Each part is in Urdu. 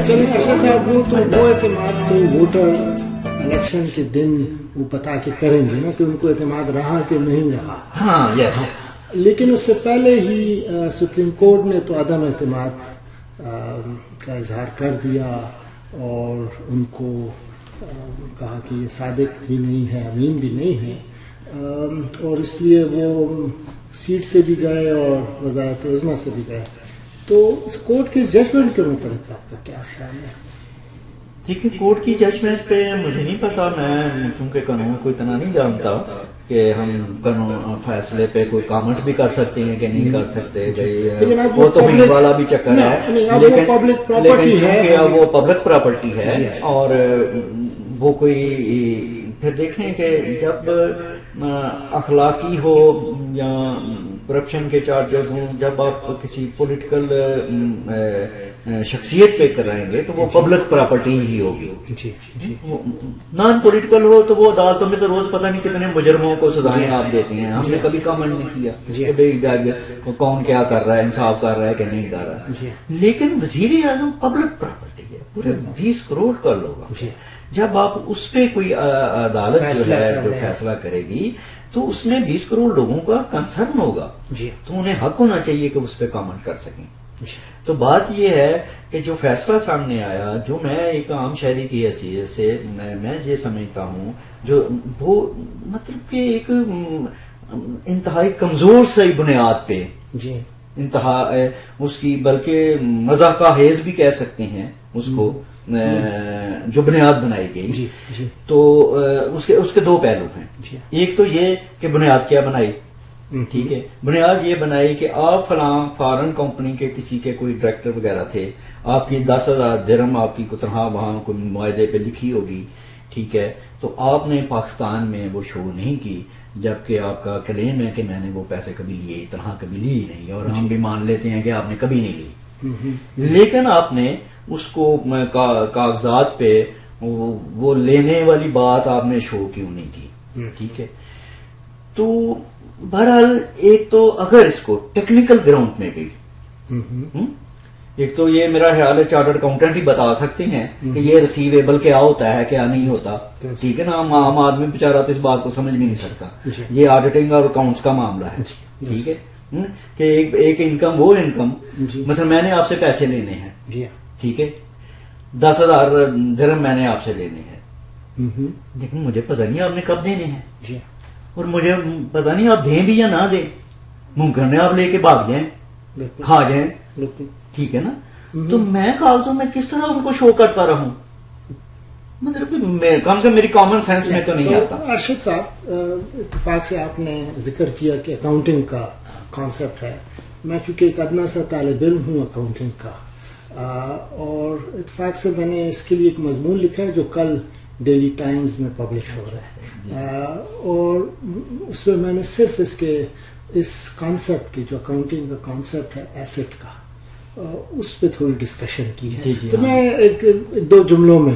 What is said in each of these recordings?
چلیے ارشد صاحب وہ اعتماد تو ووٹر الیکشن کے دن وہ بتا کے کریں گے نا کہ ان کو اعتماد رہا کہ نہیں رہا. ہاں یس. لیکن اس سے پہلے ہی سپریم کورٹ نے تو عدم اعتماد کا اظہار کر دیا اور ان کو کہا کہ یہ صادق بھی نہیں ہے, امین بھی نہیں ہے, اور اس لیے وہ سیٹ سے بھی گئے اور وزارت عظمیٰ سے بھی گئے. تو اس کورٹ کی ججمنٹ کے متعلق آپ کا کیا خیال ہے؟ ٹھیک ہے, کورٹ کی ججمنٹ پہ مجھے نہیں پتا, میں چونکہ قانون کو اتنا نہیں جانتا کہ ہم قانون فیصلے پہ کوئی کامنٹ بھی کر سکتے ہیں کہ نہیں کر سکتے. وہ تو ہنگ والا بھی چکر ہے, لیکن چونکہ وہ پبلک پراپرٹی ہے اور وہ کوئی پھر دیکھیں کہ جب اخلاقی ہو یا کرپشن کے چارجز ہوں, جب آپ کسی پولیٹیکل شخصیت پہ کرائیں گے تو وہ پبلک پراپرٹی ہی ہوگی. نان پولیٹیکل ہو تو وہ عدالتوں میں تو روز پتہ نہیں کتنے مجرموں کو سزائیں آپ دیتے ہیں. ہم نے کبھی کامنٹ نہیں کیا کہ بھائی کون کیا کر رہا ہے, انصاف کر رہا ہے کہ نہیں کر رہا ہے. لیکن وزیر اعظم پبلک پراپرٹی ہے, پورے 20 کروڑ کا لوگ. جب آپ اس پہ کوئی عدالت جو ہے جو فیصلہ کرے گی تو اس میں 20 کروڑ لوگوں کا کنسرن ہوگا, تو انہیں حق ہونا چاہیے کہ اس پہ کامنٹ کر سکیں. تو بات یہ ہے کہ جو فیصلہ سامنے آیا, جو میں ایک عام شہری کی حیثیت سے میں یہ سمجھتا ہوں, جو وہ مطلب کہ ایک انتہائی کمزور سی بنیاد پہ انتہا اس کی, بلکہ مزاح کا حیض بھی کہہ سکتے ہیں اس کو, جو بنیاد بنائی گئی. تو اس کے دو پہلو ہیں. ایک تو یہ کہ بنیاد کیا بنائی, ٹھیک ہے, بنیاد یہ بنائی کہ آپ فلاں فارن کمپنی کے کسی کے کوئی ڈائریکٹر وغیرہ تھے, آپ کی 10,000 درہم آپ کی تنخواہ وہاں کوئی معاہدے پہ لکھی ہوگی, ٹھیک ہے, تو آپ نے پاکستان میں وہ شو نہیں کی, جبکہ آپ کا کلیم ہے کہ میں نے وہ پیسے کبھی لیے, تنخواہ کبھی لی ہی نہیں, اور ہم بھی مان لیتے ہیں کہ آپ نے کبھی نہیں لی. لیکن آپ نے اس کو کاغذات پہ وہ لینے والی بات آپ نے شو کیوں نہیں کی, ٹھیک ہے. تو بہرحال ایک تو اگر اس کو ٹیکنیکل گراؤنڈ میں بھی, ایک تو یہ میرا خیال ہے چارٹرڈ اکاؤنٹنٹ ہی بتا سکتے ہیں کہ یہ ریسیویبل کیا ہوتا ہے کیا نہیں ہوتا, ٹھیک ہے نا. عام آدمی بیچارہ تو اس بات کو سمجھ بھی نہیں سکتا. یہ آڈیٹنگ اور اکاؤنٹس کا معاملہ ہے, ٹھیک ہے, کہ ایک انکم وہ انکم, مثلا میں نے آپ سے پیسے لینے ہیں, ٹھیک ہے, 10,000 درہم میں نے آپ سے لینے ہیں, لیکن مجھے پتہ نہیں آپ نے کب دینے ہیں, اور مجھے پتہ نہیں آپ دیں بھی یا نہ دیں, ممکن ہے آپ لے کے بھاگ جائیں, کھا جائیں, ٹھیک ہے نا. تو میں کاغذوں میں کس طرح ان کو شو کرتا رہوں, مطلب کہ کم سے کم میری کامن سینس میں تو نہیں آتا. ارشد صاحب, اتفاق سے آپ نے ذکر کیا کہ اکاؤنٹنگ کا کانسیپٹ ہے. میں چونکہ ایک ادنا سا طالب علم ہوں اکاؤنٹنگ کا, اور اتفاق سے میں نے اس کے لیے ایک مضمون لکھا ہے جو کل ڈیلی ٹائمز میں پبلش ہو رہا ہے, اور اس میں میں نے صرف اس کانسیپٹ کی, جو اکاؤنٹنگ کا کانسیپٹ ہے ایسٹ کا, اس پہ تھوڑی ڈسکشن کی ہے. تو میں ایک 2 جملوں میں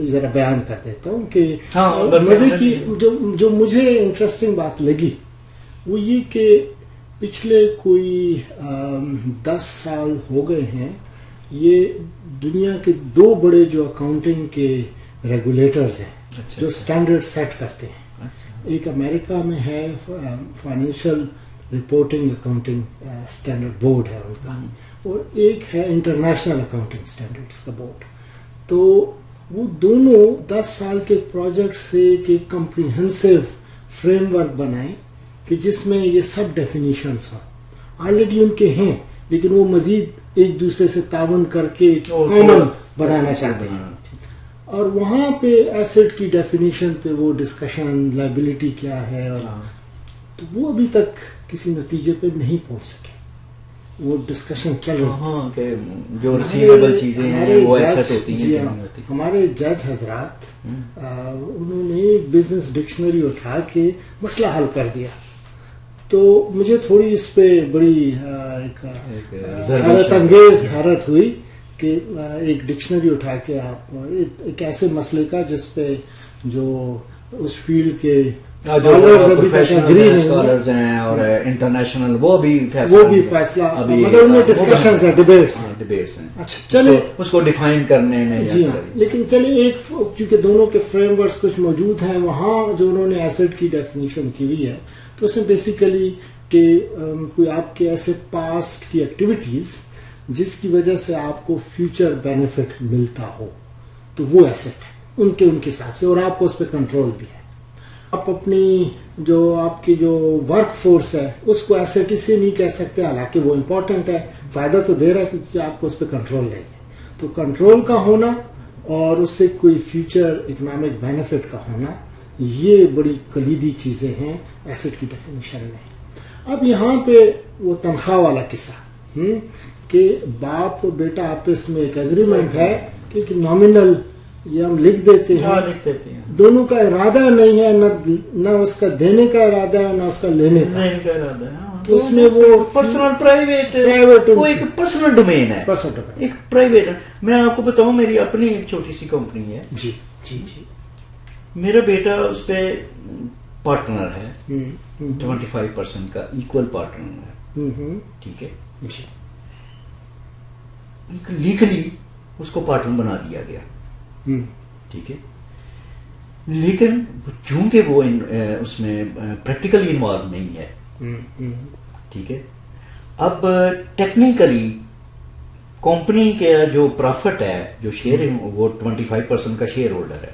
ذرا بیان کر دیتا ہوں کہ مزے کی جو مجھے انٹرسٹنگ بات لگی وہ یہ کہ پچھلے کوئی 10 سال ہو گئے ہیں, یہ دنیا کے 2 بڑے جو اکاؤنٹنگ کے ریگولیٹرز ہیں جو سٹینڈرڈ سیٹ کرتے ہیں. ایک امریکہ میں ہے financial reporting accounting standard board ہے ان کا, اور ایک ہے انٹرنیشنل اکاؤنٹنگ سٹینڈرڈز کا بورڈ. تو وہ دونوں 10 سال کے پروجیکٹ سے ایک کمپریہنسو فریم ورک بنائیں کہ جس میں یہ سب ڈیفینیشنز ہوں. آلریڈی ان کے ہیں, لیکن وہ مزید ایک دوسرے سے تعاون کر کے کامن بنانا چاہتے ہیں, اور وہاں پہ ایسٹ کی ڈیفینیشن پہ وہ ڈسکشن, لائبلٹی کیا ہے, اور تو وہ ابھی تک کسی نتیجے پہ نہیں پہنچ سکے. وہ ڈسکشن چل رہا ہے کہ جو ریسیویبل چیزیں ہیں وہ ایسٹ ہوتی ہیں. ہمارے جج حضرات انہوں نے ایک بزنس ڈکشنری اٹھا کے مسئلہ حل کر دیا. تو مجھے تھوڑی اس پہ بڑی حیرت انگیز حیرت ہوئی کہ ایک ڈکشنری اٹھا کے آپ ایک ایسے مسئلے کا جس پہ جو اس فیلڈ کے اسکالرز ہیں اور انٹرنیشنل وہ بھی فیصلہ ڈسکشنز ہیں، ڈیبیٹس ہیں. اچھا چلے اس کو ڈیفائن کرنے میں. جی ہاں، لیکن چلیے ایک کیونکہ دونوں کے فریم ورکس کچھ موجود ہیں وہاں جو انہوں نے ایسٹ کی ڈیفینیشن کی ہوئی ہے، تو اس میں بیسیکلی کہ کوئی آپ کے ایسے پاسٹ کی ایکٹیویٹیز جس کی وجہ سے آپ کو فیوچر بینیفٹ ملتا ہو تو وہ ایسٹ ہے ان کے حساب سے، اور آپ کو اس پہ کنٹرول بھی ہے. آپ اپنی جو آپ کی جو ورک فورس ہے اس کو ایسٹ اس سے نہیں کہہ سکتے، حالانکہ وہ امپورٹنٹ ہے، فائدہ تو دے رہا ہے کیونکہ آپ کو اس پہ کنٹرول نہیں ہے. تو کنٹرول کا ہونا اور اس سے کوئی فیوچر اکنامک بینیفٹ کا ہونا، یہ بڑی کلیدی چیزیں ہیں ایسٹ کی ڈیفینیشن میں. اب یہاں پہ وہ تنخواہ والا قصہ کہ باپ اور بیٹا آپس میں ایک ایگریمنٹ ہے کہ نامنل یہ ہم لکھ دیتے ہیں، دونوں کا ارادہ نہیں ہے، نہ اس کا دینے کا ارادہ ہے نہ اس کا لینے کا ارادہ ہے. تو اس میں وہ پرسنل پرائیویٹ وہ ایک پرسنل ڈومین ہے، ایک پرائیویٹ. میں آپ کو بتاؤں میری اپنی ایک چھوٹی سی کمپنی ہے. جی جی جی. میرا بیٹا اس پہ پارٹنر ہے، 25% کا ایکول پارٹنر ہے. ٹھیک ہے جی. لیگلی اس کو پارٹنر بنا دیا گیا. ٹھیک ہے، لیکن چونکہ وہ اس میں پریکٹیکلی انوالو نہیں ہے. ٹھیک ہے، اب ٹیکنیکلی کمپنی کا جو پروفٹ ہے، جو شیئر وہ 25% کا شیئر ہولڈر ہے.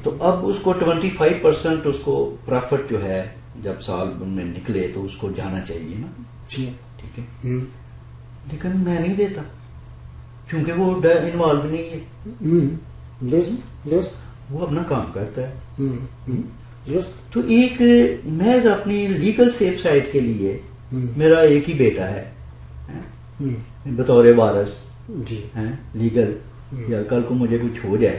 تو اب اس کو 25% اس کو پروفٹ جو ہے جب سال میں نکلے تو اس کو جانا چاہیے نا. ٹھیک ہے، لیکن میں نہیں دیتا کیونکہ وہ انوالو نہیں ہے. وہ اپنا کام کرتا ہے. تو ایک میں اپنی لیگل سیف سائڈ کے لیے، میرا ایک ہی بیٹا ہے بطور وارث لیگل، یا کل کو مجھے کچھ ہو جائے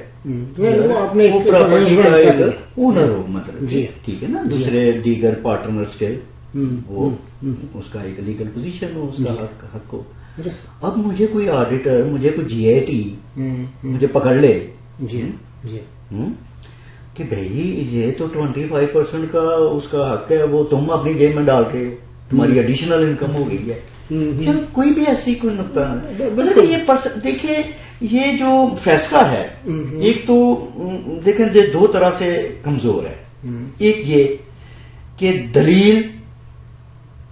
وہ پراپرٹی کا ایک اونر ہو مطلب. ٹھیک ہے نا، دوسرے دیگر پارٹنرز کے وہ اس کا ایک لیگل پوزیشن ہو، اس کا حق ہو. اب مجھے کوئی آڈیٹر، مجھے کوئی جی آئی ٹی مجھے پکڑ لے کہ بھائی یہ تو 25% کا اس کا حق ہے، وہ تم اپنی جیب میں ڈال رہے ہو، تمہاری ایڈیشنل انکم ہو گئی ہے. کوئی بھی ایسی کوئی نقطہ نہیں. یہ دیکھیں یہ جو فیصلہ ہے، ایک تو دیکھیں یہ دو طرح سے کمزور ہے. ایک یہ کہ دلیل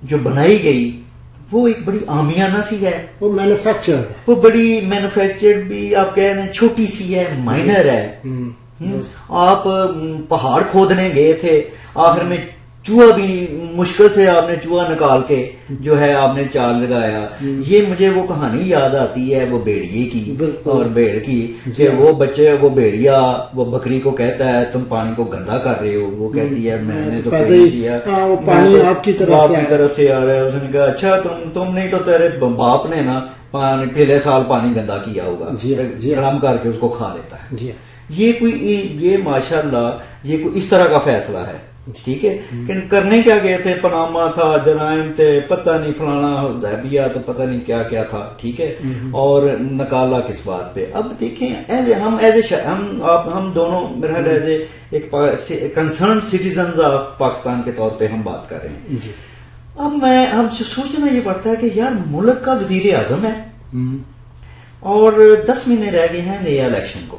جو بنائی گئی وہ ایک بڑی عامیانہ سی ہے، وہ مینوفیکچرڈ، وہ بڑی مینوفیکچرڈ بھی آپ کہہ رہے ہیں، چھوٹی سی ہے، مائنر ہے. آپ پہاڑ کھودنے گئے تھے، آخر میں چوہا بھی مشکل سے آپ نے چوہا نکال کے جو ہے آپ نے چال لگایا. یہ مجھے وہ کہانی یاد آتی ہے وہ بھیڑیے کی اور بھیڑ کی، کہ وہ بچے وہ بھیڑیا وہ بکری کو کہتا ہے تم پانی کو گندا کر رہے ہو، وہ کہتی ہے میں نے تو کیا، پانی آپ کی طرف سے آ رہا ہے. اس نے کہا اچھا تم نہیں تو تیرے باپ نے نا پہلے سال پانی گندا کیا ہوگا، گرم کر کے اس کو کھا لیتا ہے. یہ کوئی یہ ماشاءاللہ یہ کوئی اس طرح کا فیصلہ ہے. ٹھیک ہے، کہ کرنے کیا گئے تھے، پاناما تھا، جرائم تھے، پتہ نہیں فلانا حدیبیہ تو پتہ نہیں کیا کیا تھا. ٹھیک ہے، اور نکالا کس بات پہ. اب دیکھیں ہم دونوں میرا خیال ایک کنسرن سٹیزنز آف پاکستان کے طور پہ ہم بات کر رہے ہیں. اب ہم سوچنا یہ پڑتا ہے کہ یار ملک کا وزیر اعظم ہے اور 10 مہینے رہ گئے ہیں نئے الیکشن کو.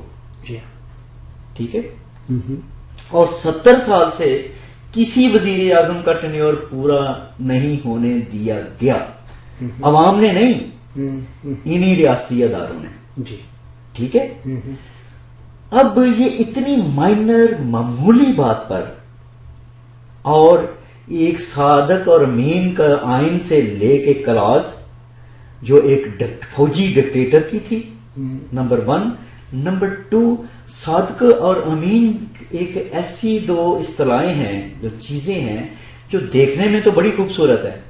ٹھیک ہے، اور 70 سال سے کسی وزیر اعظم کا ٹینیور پورا نہیں ہونے دیا گیا. عوام نے نہیں، انہی ریاستی اداروں نے. ٹھیک ہے، اب یہ اتنی مائنر معمولی بات پر، اور ایک صادق اور امین کا آئین سے لے کے کلاس جو ایک فوجی ڈکٹیٹر کی تھی، نمبر 1. نمبر 2 صادق اور امین ایک ایسی دو اصطلاحیں ہیں، جو چیزیں ہیں جو دیکھنے میں تو بڑی خوبصورت ہے،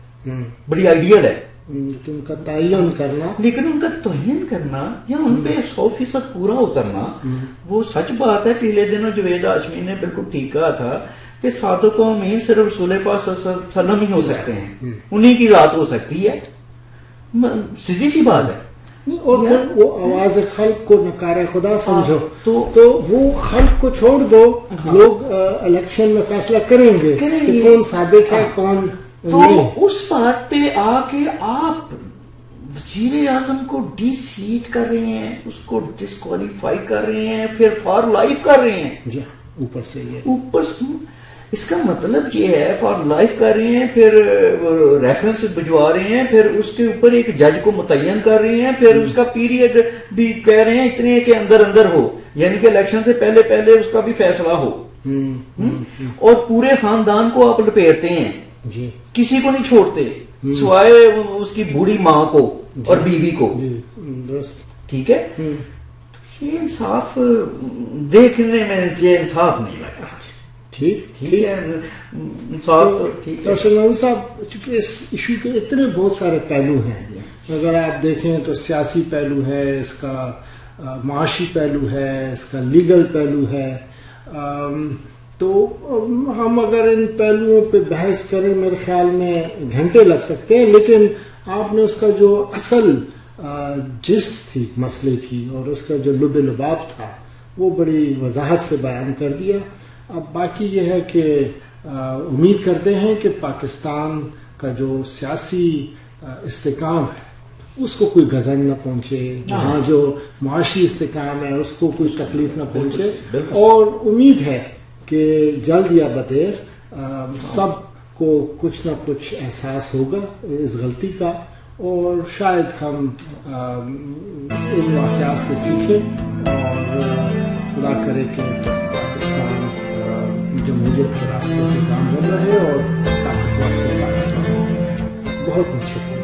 بڑی آئیڈیل ہے، ان کا تعین کرنا، لیکن ان کا تعین کرنا یا ان پہ 100% پورا اترنا، وہ سچ بات ہے. پہلے دنوں جوید ہاشمی نے بالکل ٹھیک کہا تھا کہ صادق و امین صرف رسول پاک صلی اللہ علیہ وسلم ہی ہو سکتے ہیں، انہی کی ذات ہو سکتی ہے. سیدھی سی بات ہے. اور پھر وہ آواز خلق کو نکار خدا سمجھو تو وہ خلق کو چھوڑ دو, لوگ الیکشن میں فیصلہ کریں گے کہ کون صادق ہے کون نہیں. تو اس بات پہ آ کے آپ وزیر اعظم کو ڈی سیٹ کر رہے ہیں, اس کو ڈسکوالیفائی کر رہے ہیں, پھر فار لائف کر رہے ہیں. جی اوپر سے اس کا مطلب یہ ہے فار لائف کر رہے ہیں, پھر ریفرنس بھجوا رہے ہیں, پھر اس کے اوپر ایک جج کو متعین کر رہے ہیں, پھر اس کا پیریڈ بھی کہہ رہے ہیں اتنے کے اندر ہو, یعنی کہ الیکشن سے پہلے اس کا بھی فیصلہ ہو, اور پورے خاندان کو آپ لپیٹتے ہیں, کسی کو نہیں چھوڑتے سوائے اس کی بوڑھی ماں کو اور بیوی کو. ٹھیک ہے, یہ انصاف دیکھنے میں یہ انصاف نہیں لگا. ٹھیک ہے انصاف تو ٹھیک ہے. صاحب چونکہ اس ایشو کے اتنے بہت سارے پہلو ہیں, اگر آپ دیکھیں تو سیاسی پہلو ہے, اس کا معاشی پہلو ہے, اس کا لیگل پہلو ہے, تو ہم اگر ان پہلوؤں پہ بحث کریں میرے خیال میں گھنٹے لگ سکتے ہیں, لیکن آپ نے اس کا جو اصل جس تھی مسئلے کی اور اس کا جو لب لباب تھا وہ بڑی وضاحت سے بیان کر دیا. اب باقی یہ ہے کہ امید کرتے ہیں کہ پاکستان کا جو سیاسی استحکام ہے اس کو کوئی گزن نہ پہنچے, وہاں جو معاشی استحکام ہے اس کو کوئی تکلیف نہ پہنچے, اور امید ہے کہ جلد یا بدیر سب کو کچھ نہ کچھ احساس ہوگا اس غلطی کا, اور شاید ہم ان واقعات سے سیکھیں اور خدا کرے کہ پاکستان جمہوریت کے راستے پہ گامزن رہے اور طاقتور سے طاقتور. بہت بہت شکریہ.